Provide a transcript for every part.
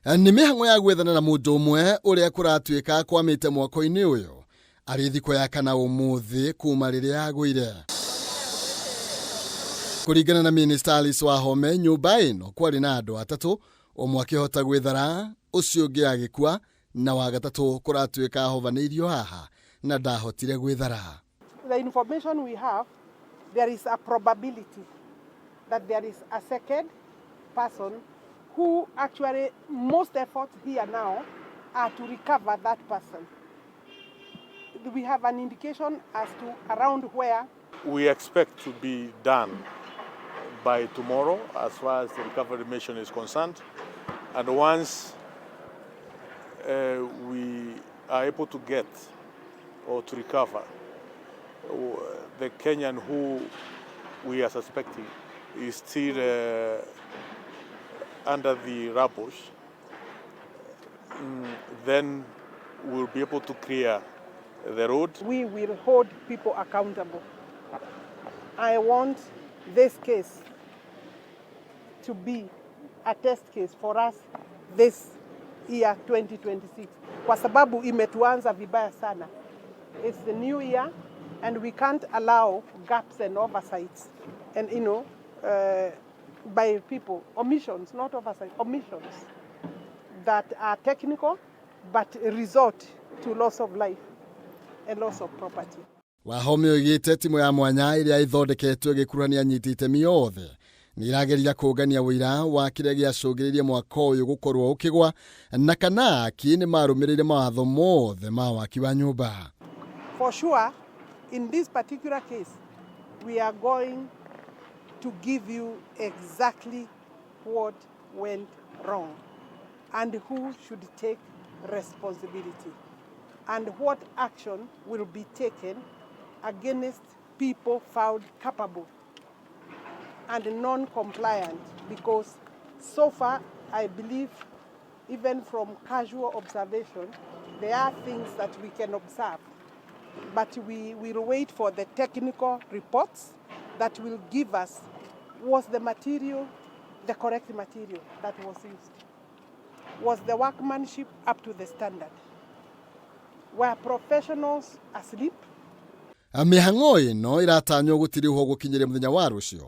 Nĩ mĩhang'o ya gwethana na mũndũ ũmwe ũrĩa kũratuĩka kwamĩte mwako-inĩ ũyũ arĩ thikũ ya kana ũmũthĩ kuma rĩrĩa yagũire. Kũringana na Minista Alice Wahome, nyũmba ĩno kwarĩ na andũ atatũ, ũmwe akĩhota gwĩthara, ũcio ũngĩ agĩkua, na wa gatatũ kũratuĩka ahovanĩirio haha na ndahotire gwĩthara. The information we have, there is a probability that there is a second person who actually most efforts here now are to recover that person. We have an indication as to around where we expect to be done by tomorrow as far as the recovery mission is concerned. And once we are able to get or to recover the Kenyan who we are suspecting is still under the rubble, then we'll be able to clear the road. We will hold people accountable. I want this case to be a test case for us this year 2026. Kwa sababu imetuanza vibaya sana. It's the new year and we can't allow gaps and oversights and by people, omissions, not oversight, omissions that are technical but resort to loss of life and loss of property. Wahome oigĩte timu ya mwanya ĩrĩa ithondeketwo ĩgĩkuruhania anyiti itemi yothe nĩ irageria kũngania wĩra wa kĩrĩa gĩacũngĩrĩirie mwaka ũyũ gũkorwo ũkĩgwa na kana AKI nĩ marũmĩrĩire mawatho mothe ma waki wa nyũmba. For sure, in this particular case, we are going to give you exactly what went wrong and who should take responsibility and what action will be taken against people found capable and non-compliant, because so far I believe even from casual observation there are things that we can observe, but we will wait for the technical reports that will give us was the material the correct material that was used, was the workmanship up to the standard, were professionals asleep. Mĩhang'o ĩno ĩratanywo gũtirĩho gũkinyĩria mũthenya wa rũciũ,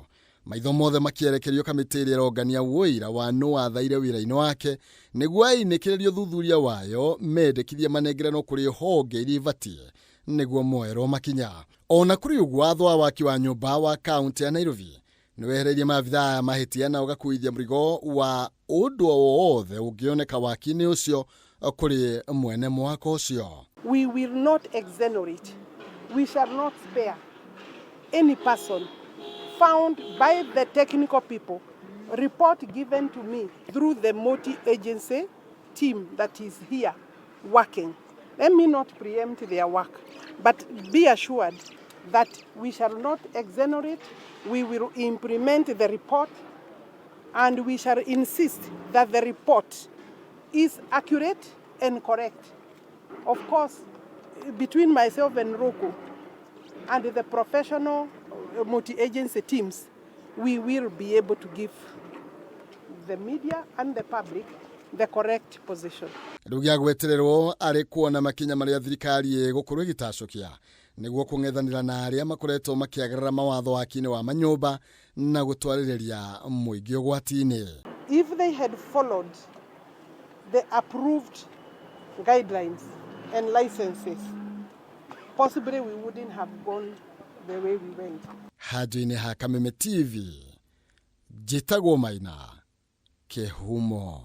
maitho mothe makĩerekerio kamĩtĩ ĩrĩa ĩrongania wũira wa nũ wathaire wĩra-inĩ wake nĩguo ainĩkĩrĩrio thuthuria wayo mendekithie manengerano kũrĩ honge iria ibatiĩ nĩguo moerwo makinya. Ona kũrĩ ũguo watho wa waki wa nyũmba wa kaunti ya Nairobi nĩ wehereirie maabithaa ya mahĩtia na ũgakuithia mũrigo wa ũndũ wothe ũngĩoneka waki-inĩ ũcio kũrĩ mwene mwako ũcio. We will not exonerate. We shall not spare any person found by the technical people. Report given to me through the multi-agency team that is here working. Let me not preempt their work, but be assured that we shall not exonerate. We will implement the report and we shall insist that the report is accurate and correct. Of course, between myself and Roko and the professional multi-agency teams, we will be able to give the media and the public the correct position. Rugia gwetererwo arĩ kuona makinya marĩa thirikari ĩgũkorwo ĩgĩtacũkia nĩguo kũng'ethanĩra na arĩa makoretwo makĩagarara mawatho waki-inĩ wa manyũmba na gũtwarĩrĩria mũingĩ ũgwati-inĩ. If they had followed the approved guidelines and licenses, possibly we wouldn't have gone the way we went. Handũ-inĩ ha Kameme TV, njĩtagwo Maina Kĩhumo.